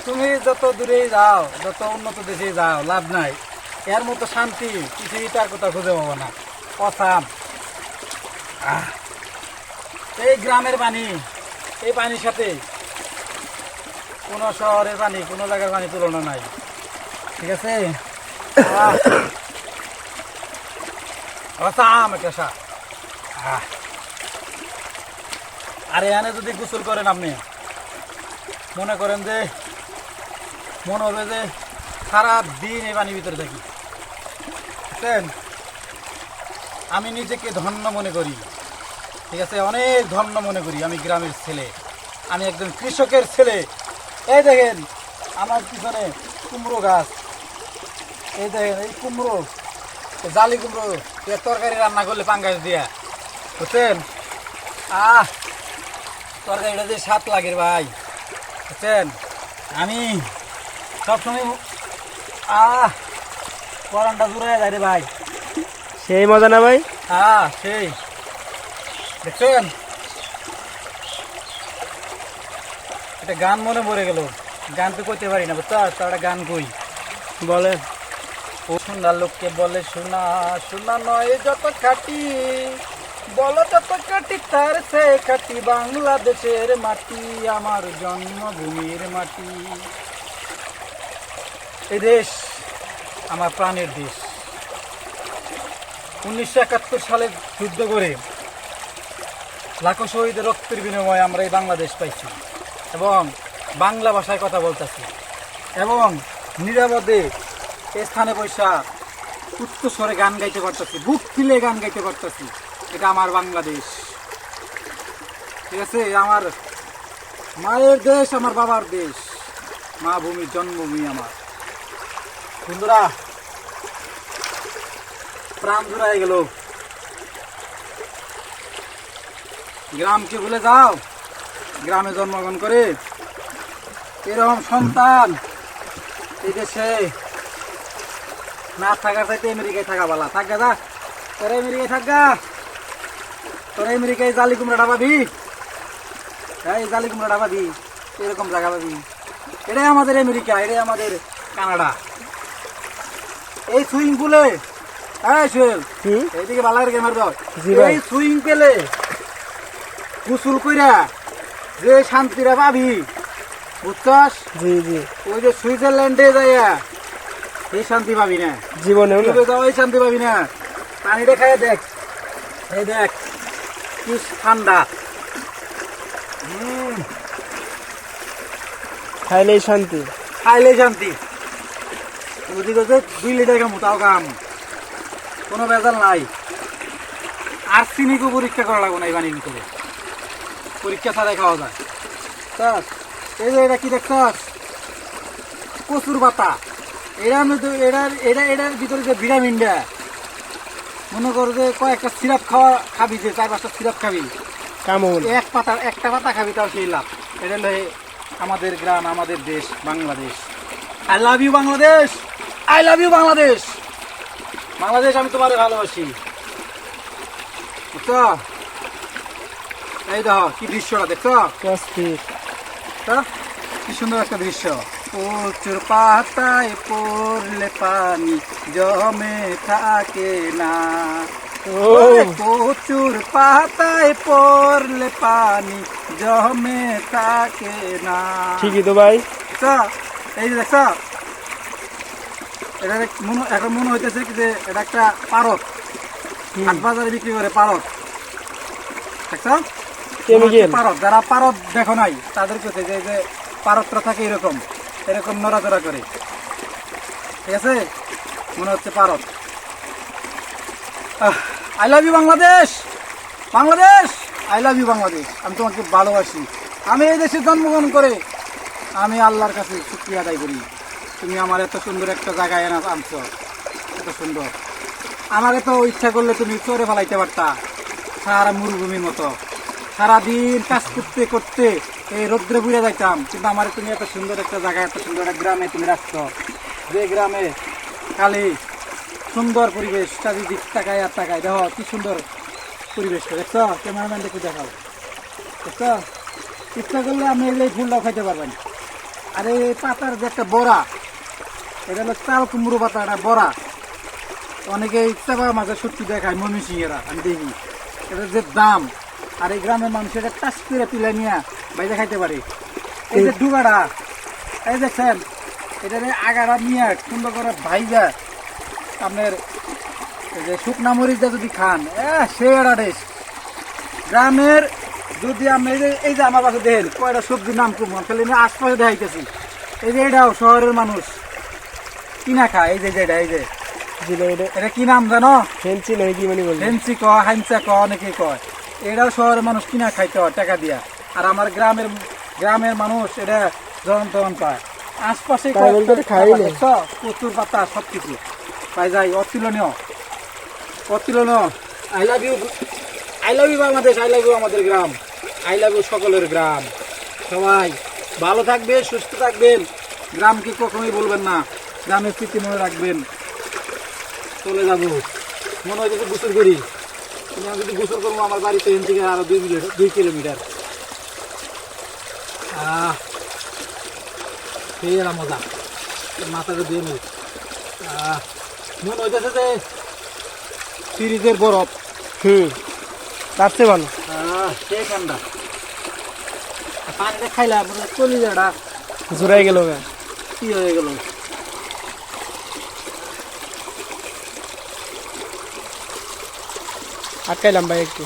তুমি যত দূরে যাও, যত উন্নত দেশে যাও, লাভ নাই। এর মতো শান্তি পৃথিবীটার কোথাও খুঁজে পাবো না। অসাম। এই গ্রামের পানি, এই পানির সাথে কোনো শহরের পানি, কোনো জায়গার পানি তুলনা নাই। ঠিক আছে? অসাম একটা স্বাদ। আর এখানে যদি গোসল করেন আপনি, মনে করেন যে মনে হবে যে সারা দিন এই পানির ভিতরে থাকি। বুঝছেন? আমি নিজেকে ধন্য মনে করি। ঠিক আছে, অনেক ধন্য মনে করি। আমি গ্রামের ছেলে, আমি একজন কৃষকের ছেলে। এই দেখেন আমার পিছনে কুমড়ো গাছ, এই দেখেন এই কুমড়ো, জালি কুমড়ো তরকারি রান্না করলে পাঙ্গাস দিয়া। বুঝছেন? তরকারিটা যে স্বাদ লাগে ভাই। বুঝছেন? আমি সবসময় পরানটা জুড়ে যায় রে ভাই। সেই মজা না ভাই? সেই দেখছেন, একটা গান মনে পড়ে গেল। গান তো করতে পারি না, বুঝছো? একটা গান কই বলেন। ও সুন্দর লোককে বলে শোনা, শোনা নয় যত খাটি, বলো যত খাটি তার সে খাটি বাংলাদেশের মাটি, আমার জন্মভূমির মাটি। এই দেশ আমার প্রাণের দেশ। 1971 সালে যুদ্ধ করে লাখো শহীদের রক্তের বিনিময়ে আমরা এই বাংলাদেশ পাইছি, এবং বাংলা ভাষায় কথা বলতেছি, এবং নিরাপদে এই স্থানে পয়সা উচ্চ স্বরে গান গাইতে পারতেছি, বুক খুলে গান গাইতে পারতেছি। এটা আমার বাংলাদেশ। ঠিক আছে? আমার মায়ের দেশ, আমার বাবার দেশ, মা ভূমি, জন্মভূমি আমার। বন্ধুরা, প্রাণ জুড়াই গেল। গ্রামকে ভুলে যাও। গ্রামে জন্মগ্রহণ করে এরকম সন্তান এই দেশে না থাকার চাইতে আমেরিকায় থাকা ভালো। থাকা যা, তোরা আমেরিকায় থাকা, তোরা আমেরিকায় জালি কুমড়া পাবি, এই জালি কুমড়া পাবি, এরকম জায়গা পাবি। এটাই আমাদের আমেরিকা, এটাই আমাদের কানাডা। এই সুইমিং পুলে, এইদিকে ভালো করে ক্যামেরা দাও। এই সুইমিং পুলে গোসল কইরা যে শান্তিরা পাবি, বুঝছস? জি জি। ওই যে সুইজারল্যান্ডে যাইয়া এই শান্তি পাবি না জীবনে। ওই শান্তি পাবি না। পানিটা খাই দেখ, এই দেখ কি ঠান্ডা। খাইলেই শান্তি, খাইলেই শান্তি। ওদিকে 2 লিটার কাম, তাও কাম, কোনো ভেজাল নাই। আর চিনিকে পরীক্ষা করা লাগবে না এই পানির ভিতরে, পরীক্ষা ছাড়াই খাওয়া যায়। এই যে এটা কি দেখছস? কচুর পাতা। এটার ভিতরে যে ভিটামিনটা, মনে করো যে কয়েকটা সিরাপ খাবি, যে 4-5টা সিরাপ খাবি, কামড় একটা পাতা খাবি, তাও সেই লাভ। এটা হলো আমাদের গ্রাম, আমাদের দেশ Bangladesh. I love you Bangladesh, I love you Bangladesh. Bangladesh, আমি তোমারে ভালোবাসি। বুঝছো? এই দেখো কি দৃশ্যটা, দেখছো? কি সুন্দর একটা দৃশ্য। প্রচুর পাতায় পড়লে পানি জমে থাকে না, প্রচুর পাতায় পড়লে পানি জমে থাকে না। ঠিকই তো ভাই। এই যে দেখছ, এটা এখন মনে হইতেছে যে এটা একটা পারদ, হাট বাজারে বিক্রি করে পারদ। দেখছ? পারদ, যারা পারদ দেখো নাই তাদের কাছে যে পারদটা থাকে এরকম এরকম নড়াচড়া করে। ঠিক আছে? মনে হচ্ছে পারদ। I love you Bangladesh, Bangladesh, I love you Bangladesh. আমি তোমাকে ভালোবাসি। আমি এই দেশে জন্মগ্রহণ করে আমি আল্লাহর কাছে শুকরিয়া আদায় করি। তুমি আমার এত সুন্দর একটা জায়গায় আনছ, এত সুন্দর। আমার এত ইচ্ছা করলে তুমি চরে ফেলাইতে পারতা, সারা মরুভূমির মতো। সারাদিন কাজ করতে করতে এই রৌদ্রে বুড়ে যাইতাম, কিন্তু আমার তুমি এত সুন্দর একটা জায়গায়, এত সুন্দর একটা গ্রামে তুমি রাখছ, যে গ্রামে খালি সুন্দর পরিবেশ, চারিদিক তাকায় আর তাকায়। দেখো কি সুন্দর পরিবেশটা, দেখছ? ক্যামেরাম্যান দেখে দেখাও, দেখছ? ইচ্ছা করলে আপনি এই ফুলটাও খাইতে পারবেন। আর এই পাতার যে একটা বড়া, এটা হলো চাল কুমড়ো পাতা, একটা বড়া। অনেকে চাপা মাছের সত্যি দেখায় ময়মনসিংহেরা, আমি দেখি এটার যে দাম। আর এই গ্রামের মানুষ এটা টাচ করে তুলে নিয়ে বাইরে খাইতে পারে। এই যে ডুগাটা, এই দেখছেন, এটার আগাটা নিয়ে সুন্দর করে ভাইজা আপনার এই যে শুকনা মরিচটা যদি খান, সে একটা টেস্ট। গ্রামের যদি আপনি এই যে আমার কাছে দেখেন কয়টা সবজির নাম খুব খালি আমি আশপাশে দেখাইতেছি। এই যে এটাও শহরের মানুষ কিনা খায়। এই যে যেটা, এই যে এটা কি নাম জানো? ফেন্সি নয় কি মানে বলবেন? ফেন্সি ক, হাইনসা ক, অনেকে কয়। এটাও শহরের মানুষ কিনা খাইতে হয় টাকা দিয়া। আর আমার গ্রামের মানুষ এটা জন তখন পায়। আশপাশে তাই বলতে তো খাইলে। প্রচুর পাতা, সবকিছু পাই যায়। অতুলনীয়, অতুলনীয়। I love you, I love you Bangladesh, I love you আমাদের গ্রাম, আই লাভ ইউ সকলের গ্রাম। সবাই ভালো থাকবেন, সুস্থ থাকবেন, গ্রামকে কখনোই বলবেন না, গ্রামের স্মৃতি মনে রাখবেন। চলে যাবো, মনে হয় যদি গোসল করি, কিন্তু আমি যদি গোসল করবো আমার বাড়িতে এখান থেকে আরো 2 কিলোমিটার। সেই এরা মজা, মাথাটা দিয়ে নেই। মনে হইতেছে যে ফ্রিজের বরফ। তার চেয়ে ভালো। সে ঠান্ডা, পানিটা খাইলাম কলিজাটা জোড়াই গেল গা। কি হয়ে গেল। আটকাইলাম ভাই একটু।